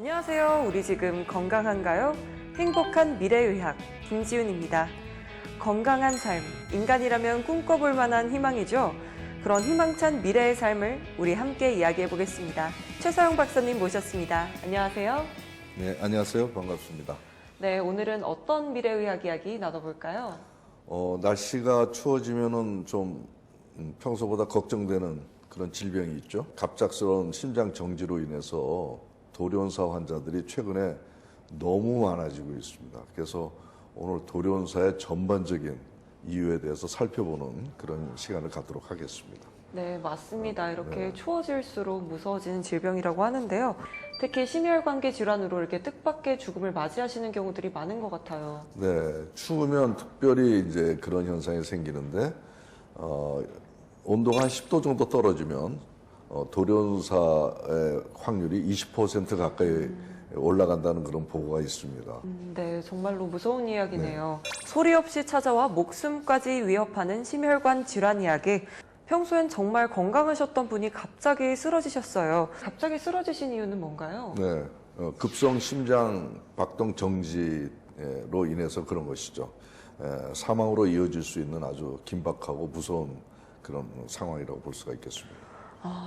안녕하세요. 우리 지금 건강한가요? 행복한 미래의학 김지윤입니다. 건강한 삶, 인간이라면 꿈꿔볼 만한 희망이죠. 그런 희망찬 미래의 삶을 우리 함께 이야기해 보겠습니다. 최서영 박사님 모셨습니다. 안녕하세요. 네, 안녕하세요. 반갑습니다. 네, 오늘은 어떤 미래의학 이야기 나눠볼까요? 날씨가 추워지면은 좀 평소보다 걱정되는 그런 질병이 있죠. 갑작스러운 심장 정지로 인해서 돌연사 환자들이 최근에 너무 많아지고 있습니다. 그래서 오늘 돌연사의 전반적인 이유에 대해서 살펴보는 그런 시간을 갖도록 하겠습니다. 네, 맞습니다. 이렇게 추워질수록 무서워지는 질병이라고 하는데요. 특히 심혈관계 질환으로 이렇게 뜻밖의 죽음을 맞이하시는 경우들이 많은 것 같아요. 네, 추우면 특별히 이제 그런 현상이 생기는데, 온도가 한 10도 정도 떨어지면 돌연사의 확률이 20% 가까이 올라간다는 그런 보고가 있습니다. 네, 정말로 무서운 이야기네요. 소리 없이 찾아와 목숨까지 위협하는 심혈관 질환 이야기. 평소엔 정말 건강하셨던 분이 갑자기 쓰러지셨어요. 갑자기 쓰러지신 이유는 뭔가요? 네, 급성 심장 박동 정지로 인해서 그런 것이죠. 사망으로 이어질 수 있는 아주 긴박하고 무서운 그런 상황이라고 볼 수가 있겠습니다.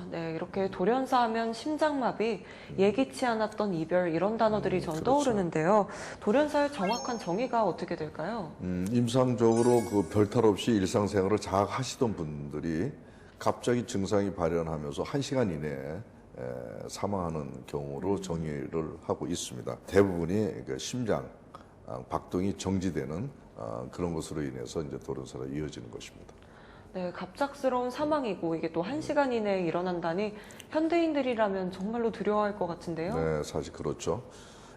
네, 이렇게 돌연사하면 심장마비, 예기치 않았던 이별 이런 단어들이 전 그렇죠. 떠오르는데요. 돌연사의 정확한 정의가 어떻게 될까요? 임상적으로 그 별탈 없이 일상생활을 잘 하시던 분들이 갑자기 증상이 발현하면서 1시간 이내에 사망하는 경우로 정의를 하고 있습니다. 대부분이 그 심장 박동이 정지되는 그런 것으로 인해서 이제 돌연사로 이어지는 것입니다. 네, 갑작스러운 사망이고 이게 또 1시간 이내에 일어난다니 현대인들이라면 정말로 두려워할 것 같은데요. 네, 사실 그렇죠.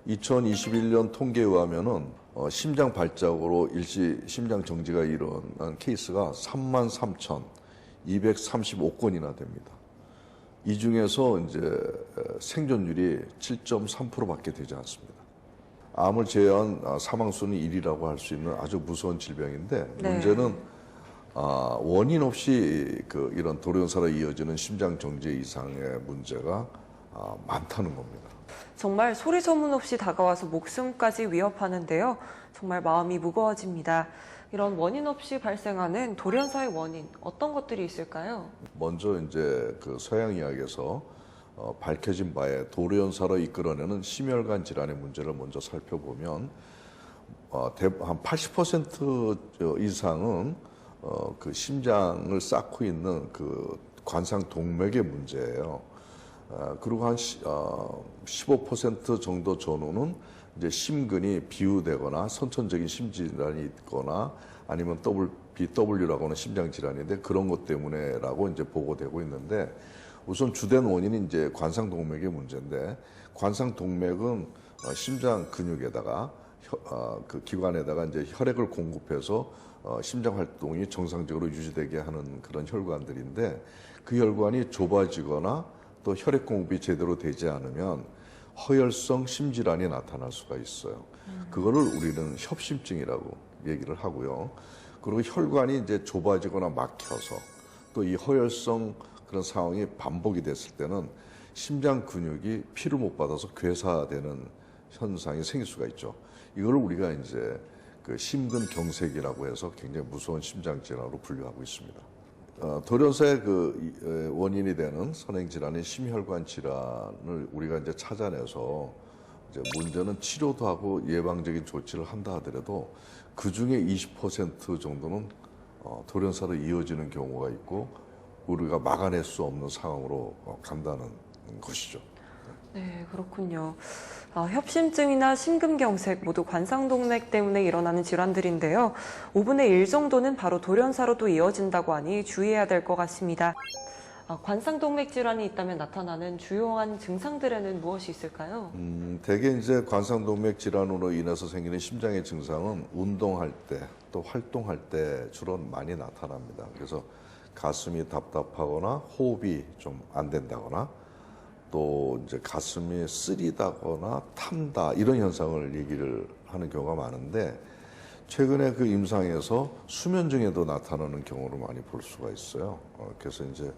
2021년 통계에 의하면은 심장 발작으로 일시 심장 정지가 일어난 케이스가 33,235건이나 됩니다. 이 중에서 이제 생존율이 7.3%밖에 되지 않습니다. 암을 제외한 사망 수는 1위라고 할 수 있는 아주 무서운 질병인데 네. 문제는 원인 없이 이런 돌연사로 이어지는 심장 정지 이상의 문제가 많다는 겁니다. 정말 소리 소문 없이 다가와서 목숨까지 위협하는데요. 정말 마음이 무거워집니다. 이런 원인 없이 발생하는 돌연사의 원인, 어떤 것들이 있을까요? 먼저 이제 그 서양 의학에서 밝혀진 바에 돌연사로 이끌어내는 심혈관 질환의 문제를 먼저 살펴보면 한 80% 이상은 그 심장을 쌓고 있는 그 관상 동맥의 문제예요. 그리고 한 15% 정도 전후는 이제 심근이 비우되거나 선천적인 심질환이 있거나 아니면 BW라고 하는 심장 질환인데 그런 것 때문에라고 이제 보고되고 있는데 우선 주된 원인이 이제 관상 동맥의 문제인데 관상 동맥은 심장 근육에다가 그 기관에다가 이제 혈액을 공급해서 심장 활동이 정상적으로 유지되게 하는 그런 혈관들인데 그 혈관이 좁아지거나 또 혈액 공급이 제대로 되지 않으면 허혈성 심질환이 나타날 수가 있어요. 그거를 우리는 협심증이라고 얘기를 하고요. 그리고 혈관이 이제 좁아지거나 막혀서 또 이 허혈성 그런 상황이 반복이 됐을 때는 심장 근육이 피를 못 받아서 괴사되는 현상이 생길 수가 있죠. 이걸 우리가 이제 그 심근경색이라고 해서 굉장히 무서운 심장 질환으로 분류하고 있습니다. 돌연사의 그 원인이 되는 선행질환인 심혈관 질환을 우리가 이제 찾아내서 이제 문제는 치료도 하고 예방적인 조치를 한다 하더라도 그 중에 20% 정도는 돌연사로 이어지는 경우가 있고 우리가 막아낼 수 없는 상황으로 간다는 것이죠. 네, 그렇군요. 협심증이나 심근경색 모두 관상동맥 때문에 일어나는 질환들인데요. 5분의 1 정도는 바로 돌연사로도 이어진다고 하니 주의해야 될 것 같습니다. 관상동맥 질환이 있다면 나타나는 주요한 증상들에는 무엇이 있을까요? 대개 이제 관상동맥 질환으로 인해서 생기는 심장의 증상은 운동할 때 또 활동할 때 주로 많이 나타납니다. 그래서 가슴이 답답하거나 호흡이 좀 안 된다거나 또 이제 가슴이 쓰리다거나 탄다 이런 현상을 얘기를 하는 경우가 많은데 최근에 그 임상에서 수면증에도 나타나는 경우를 많이 볼 수가 있어요. 그래서 이제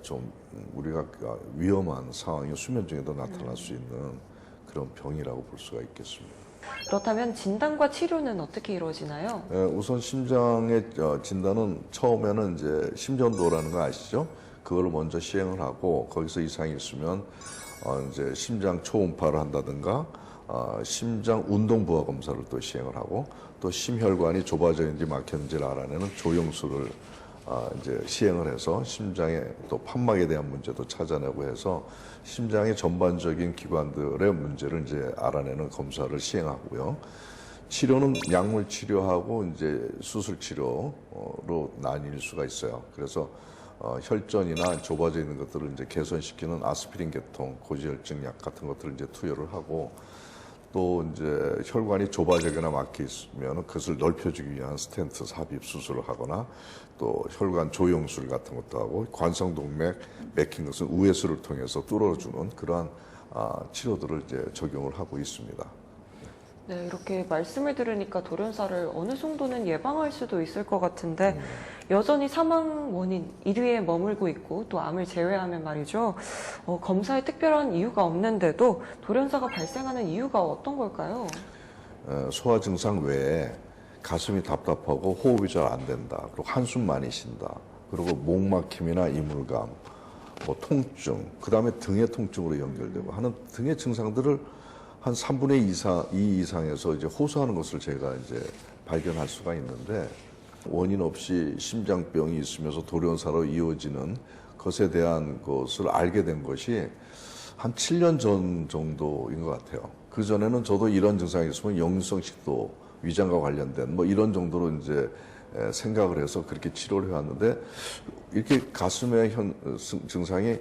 좀 우리가 위험한 상황이 수면증에도 나타날 수 있는 그런 병이라고 볼 수가 있겠습니다. 그렇다면 진단과 치료는 어떻게 이루어지나요? 우선 심장의 진단은 처음에는 이제 심전도라는 거 아시죠? 그걸 먼저 시행을 하고 거기서 이상이 있으면 이제 심장 초음파를 한다든가 심장 운동 부하 검사를 또 시행을 하고 또 심혈관이 좁아져 있는지 막혔는지를 알아내는 조영술을 이제 시행을 해서 심장의 또 판막에 대한 문제도 찾아내고 해서 심장의 전반적인 기관들의 문제를 이제 알아내는 검사를 시행하고요. 치료는 약물 치료하고 이제 수술 치료로 나뉠 수가 있어요. 그래서 혈전이나 좁아져 있는 것들을 이제 개선시키는 아스피린 계통, 고지혈증 약 같은 것들을 이제 투여를 하고 또 이제 혈관이 좁아지거나 막혀 있으면 그것을 넓혀주기 위한 스텐트 삽입 수술을 하거나 또 혈관 조영술 같은 것도 하고 관성동맥 맥힌 것은 우회수를 통해서 뚫어주는 그러한 치료들을 이제 적용을 하고 있습니다. 네, 이렇게 말씀을 들으니까 돌연사를 어느 정도는 예방할 수도 있을 것 같은데 여전히 사망 원인 1위에 머물고 있고 또 암을 제외하면 말이죠. 검사에 특별한 이유가 없는데도 돌연사가 발생하는 이유가 어떤 걸까요? 소화 증상 외에 가슴이 답답하고 호흡이 잘 안 된다. 그리고 한숨 많이 쉰다. 그리고 목 막힘이나 이물감, 뭐 통증, 그 다음에 등의 통증으로 연결되고 하는 등의 증상들을 한 3분의 2 이상에서 이제 호소하는 것을 제가 이제 발견할 수가 있는데 원인 없이 심장병이 있으면서 돌연사로 이어지는 것에 대한 것을 알게 된 것이 한 7년 전 정도인 것 같아요. 그 전에는 저도 이런 증상이 있으면 역류성 식도 위장과 관련된 뭐 이런 정도로 이제 생각을 해서 그렇게 치료를 해왔는데 이렇게 가슴의 증상이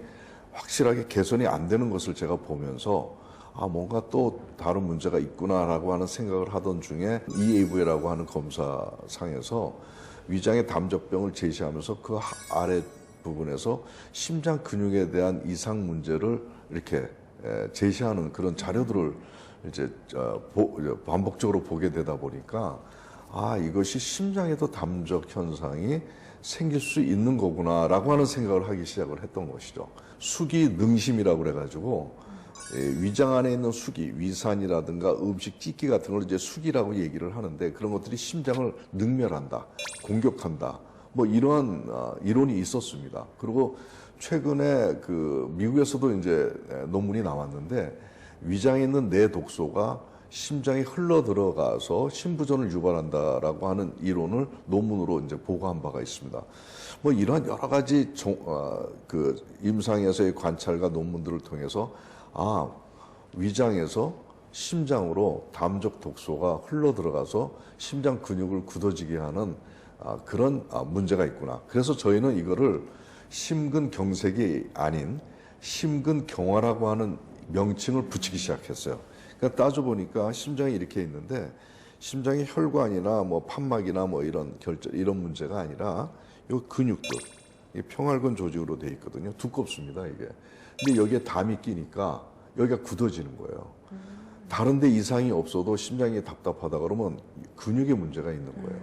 확실하게 개선이 안 되는 것을 제가 보면서 뭔가 또 다른 문제가 있구나라고 하는 생각을 하던 중에 EAV라고 하는 검사상에서 위장의 담적병을 제시하면서 그 아래 부분에서 심장 근육에 대한 이상 문제를 이렇게 제시하는 그런 자료들을 이제 반복적으로 보게 되다 보니까 이것이 심장에도 담적 현상이 생길 수 있는 거구나라고 하는 생각을 하기 시작을 했던 것이죠. 수기 능심이라고 그래가지고 위장 안에 있는 수기, 위산이라든가 음식 찢기 같은 걸 이제 수기라고 얘기를 하는데 그런 것들이 심장을 능멸한다, 공격한다, 뭐 이러한 이론이 있었습니다. 그리고 최근에 그 미국에서도 이제 논문이 나왔는데 위장에 있는 뇌 독소가 심장에 흘러 들어가서 심부전을 유발한다라고 하는 이론을 논문으로 이제 보고한 바가 있습니다. 뭐 이러한 여러 가지 그 임상에서의 관찰과 논문들을 통해서 위장에서 심장으로 담적 독소가 흘러 들어가서 심장 근육을 굳어지게 하는 그런 문제가 있구나. 그래서 저희는 이거를 심근경색이 아닌 심근경화라고 하는 명칭을 붙이기 시작했어요. 그러니까 따져보니까 심장이 이렇게 있는데 심장의 혈관이나 뭐 판막이나 뭐 이런 문제가 아니라 이 근육들, 이 평활근 조직으로 돼 있거든요. 두껍습니다, 이게. 근데 여기에 담이 끼니까 여기가 굳어지는 거예요. 다른 데 이상이 없어도 심장이 답답하다 그러면 근육에 문제가 있는 거예요.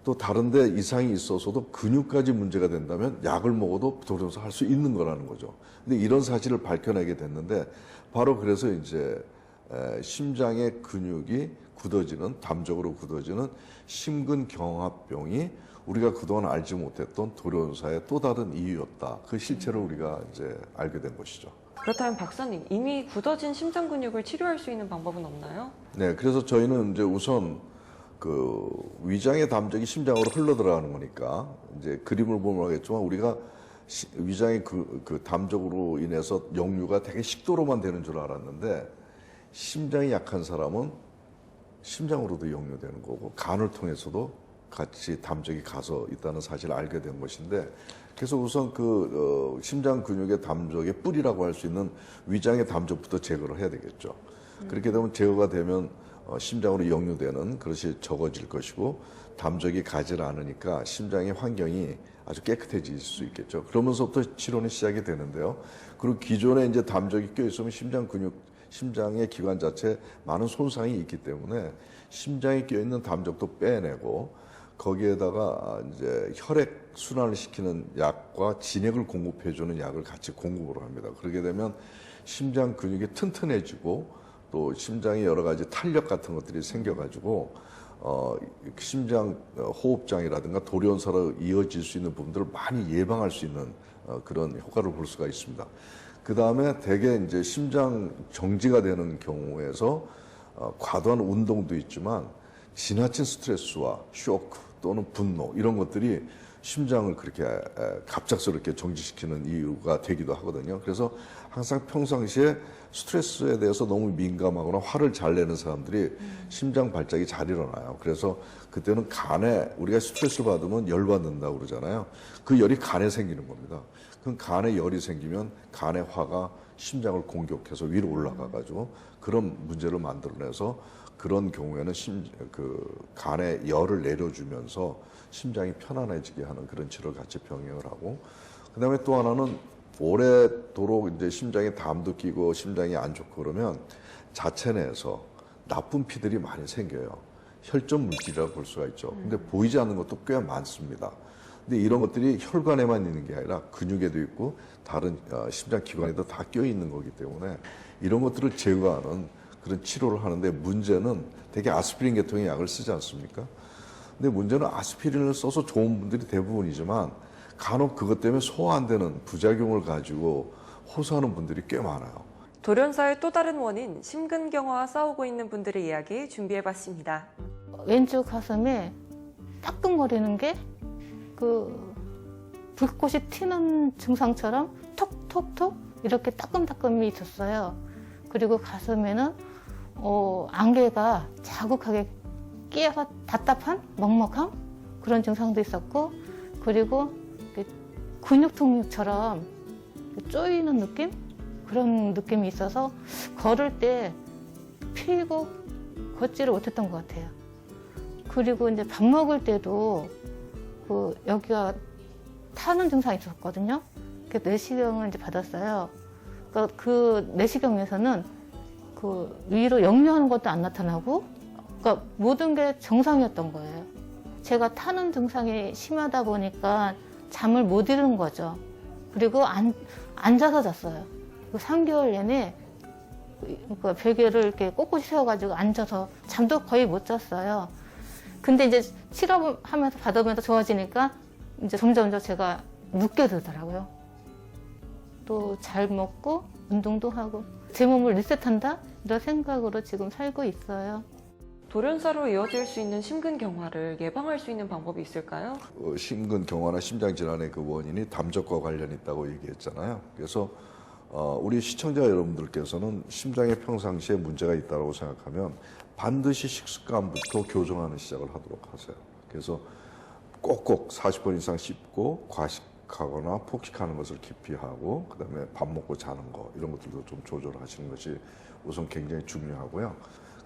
또 다른 데 이상이 있어서도 근육까지 문제가 된다면 약을 먹어도 돌연사 할 수 있는 거라는 거죠. 근데 이런 사실을 밝혀내게 됐는데 바로 그래서 이제 심장의 근육이 굳어지는, 담적으로 굳어지는 심근경화병이 우리가 그동안 알지 못했던 돌연사의 또 다른 이유였다. 그 실체를 우리가 이제 알게 된 것이죠. 그렇다면 박사님, 이미 굳어진 심장 근육을 치료할 수 있는 방법은 없나요? 네, 그래서 저희는 이제 우선 그 위장의 담적이 심장으로 흘러 들어가는 거니까 이제 그림을 보면 알겠지만 우리가 위장의 그 담적으로 인해서 역류가 되게 식도로만 되는 줄 알았는데 심장이 약한 사람은 심장으로도 역류되는 거고 간을 통해서도 같이 담적이 가서 있다는 사실을 알게 된 것인데 그래서 우선 그 심장 근육의 담적의 뿌리라고 할 수 있는 위장의 담적부터 제거를 해야 되겠죠. 그렇게 되면 제거가 되면 심장으로 역류되는 그것이 적어질 것이고 담적이 가지 않으니까 심장의 환경이 아주 깨끗해질 수 있겠죠. 그러면서부터 치료는 시작이 되는데요. 그리고 기존에 이제 담적이 껴 있으면 심장의 기관 자체에 많은 손상이 있기 때문에 심장에 껴 있는 담적도 빼내고 거기에다가 이제 혈액 순환을 시키는 약과 진액을 공급해주는 약을 같이 공급을 합니다. 그렇게 되면 심장 근육이 튼튼해지고 또 심장에 여러 가지 탄력 같은 것들이 생겨가지고 심장 호흡장이라든가 돌연사로 이어질 수 있는 부분들을 많이 예방할 수 있는 그런 효과를 볼 수가 있습니다. 그 다음에 대개 이제 심장 정지가 되는 경우에서 과도한 운동도 있지만 지나친 스트레스와 쇼크 또는 분노 이런 것들이 심장을 그렇게 갑작스럽게 정지시키는 이유가 되기도 하거든요. 그래서 항상 평상시에 스트레스에 대해서 너무 민감하거나 화를 잘 내는 사람들이 심장 발작이 잘 일어나요. 그래서 그때는 간에 우리가 스트레스를 받으면 열받는다고 그러잖아요. 그 열이 간에 생기는 겁니다. 그럼 간에 열이 생기면 간의 화가 심장을 공격해서 위로 올라가가지고 그런 문제를 만들어내서 그런 경우에는 간에 열을 내려주면서 심장이 편안해지게 하는 그런 치료를 같이 병행을 하고, 그다음에 또 하나는 오래도록 이제 심장에 담도 끼고 심장이 안 좋고 그러면 자체 내에서 나쁜 피들이 많이 생겨요. 혈전 물질이라고 볼 수가 있죠. 근데 보이지 않는 것도 꽤 많습니다. 근데 이런 것들이 혈관에만 있는 게 아니라 근육에도 있고 다른 심장 기관에도 다 껴 있는 거기 때문에 이런 것들을 제거하는 그런 치료를 하는데, 문제는 되게 아스피린 계통의 약을 쓰지 않습니까? 근데 문제는 아스피린을 써서 좋은 분들이 대부분이지만 간혹 그것 때문에 소화 안 되는 부작용을 가지고 호소하는 분들이 꽤 많아요. 돌연사의 또 다른 원인, 심근경화와 싸우고 있는 분들의 이야기 준비해봤습니다. 왼쪽 가슴에 따끔거리는 게 불꽃이 튀는 증상처럼 톡톡톡 이렇게 따끔따끔이 있었어요. 그리고 가슴에는 안개가 자국하게 끼어서 답답한 먹먹함 그런 증상도 있었고, 그리고 근육통처럼 쪼이는 느낌 그런 느낌이 있어서 걸을 때 피고 걷지를 못했던 것 같아요. 그리고 이제 밥 먹을 때도 여기가 타는 증상이 있었거든요. 그래서 내시경을 이제 받았어요. 그러니까 그 내시경에서는 위로 역류하는 것도 안 나타나고, 그러니까 모든 게 정상이었던 거예요. 제가 타는 증상이 심하다 보니까 잠을 못 이루는 거죠. 그리고 앉아서 잤어요. 3개월 내내 베개를 이렇게 꼿꼿이 세워가지고 앉아서 잠도 거의 못 잤어요. 근데 이제 치료하면서 받으면서 좋아지니까 이제 점점 제가 눕게 되더라고요. 또 잘 먹고 운동도 하고 제 몸을 리셋한다 이런 생각으로 지금 살고 있어요. 돌연사로 이어질 수 있는 심근경화를 예방할 수 있는 방법이 있을까요? 심근경화나 심장질환의 그 원인이 담적과 관련이 있다고 얘기했잖아요. 그래서 우리 시청자 여러분들께서는 심장에 평상시에 문제가 있다고 생각하면 반드시 식습관부터 교정하는 시작을 하도록 하세요. 그래서 꼭꼭 40번 이상 씹고 과식하거나 폭식하는 것을 기피하고, 그다음에 밥 먹고 자는 거 이런 것들도 좀 조절하시는 것이 우선 굉장히 중요하고요.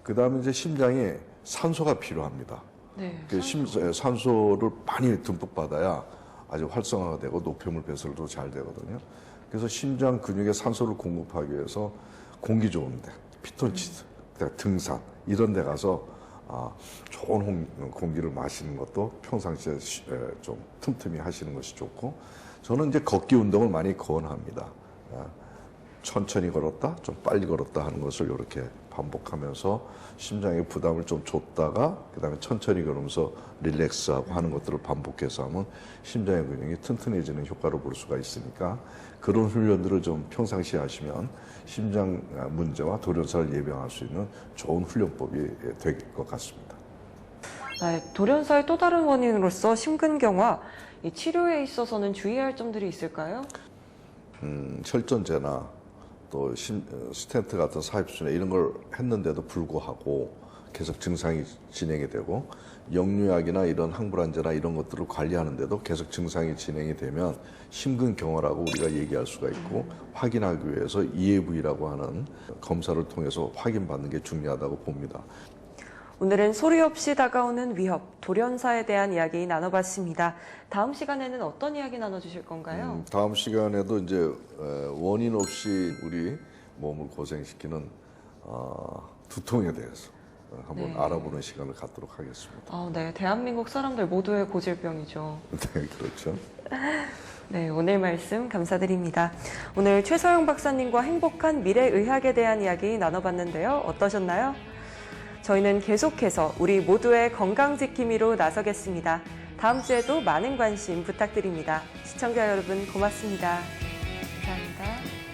그다음에 이제 심장에 산소가 필요합니다. 네. 산소를 많이 듬뿍 받아야 아주 활성화가 되고 노폐물 배설도 잘 되거든요. 그래서 심장 근육에 산소를 공급하기 위해서 공기 좋은데, 피톤치드, 등산 이런 데 가서 좋은 공기를 마시는 것도 평상시에 좀 틈틈이 하시는 것이 좋고, 저는 이제 걷기 운동을 많이 권합니다. 천천히 걸었다, 좀 빨리 걸었다 하는 것을 이렇게 반복하면서 심장에 부담을 좀 줬다가 그다음에 천천히 걸으면서 릴렉스하고 하는 것들을 반복해서 하면 심장의 근육이 튼튼해지는 효과를 볼 수가 있으니까, 그런 훈련들을 좀 평상시에 하시면 심장 문제와 돌연사를 예방할 수 있는 좋은 훈련법이 될 것 같습니다. 네, 돌연사의 또 다른 원인으로서 심근경화, 이 치료에 있어서는 주의할 점들이 있을까요? 혈전제나 또 스텐트 같은 삽입술에 이런 걸 했는데도 불구하고 계속 증상이 진행이 되고, 역류약이나 이런 항불안제나 이런 것들을 관리하는데도 계속 증상이 진행이 되면 심근경화라고 우리가 얘기할 수가 있고, 확인하기 위해서 EAV라고 하는 검사를 통해서 확인받는 게 중요하다고 봅니다. 오늘은 소리 없이 다가오는 위협, 돌연사에 대한 이야기 나눠봤습니다. 다음 시간에는 어떤 이야기 나눠주실 건가요? 다음 시간에도 이제 원인 없이 우리 몸을 고생시키는 두통에 대해서 한번 네. 알아보는 시간을 갖도록 하겠습니다. 네, 대한민국 사람들 모두의 고질병이죠. 네, 그렇죠. 네, 오늘 말씀 감사드립니다. 오늘 최서영 박사님과 행복한 미래의학에 대한 이야기 나눠봤는데요. 어떠셨나요? 저희는 계속해서 우리 모두의 건강 지킴이로 나서겠습니다. 다음 주에도 많은 관심 부탁드립니다. 시청자 여러분 고맙습니다. 감사합니다.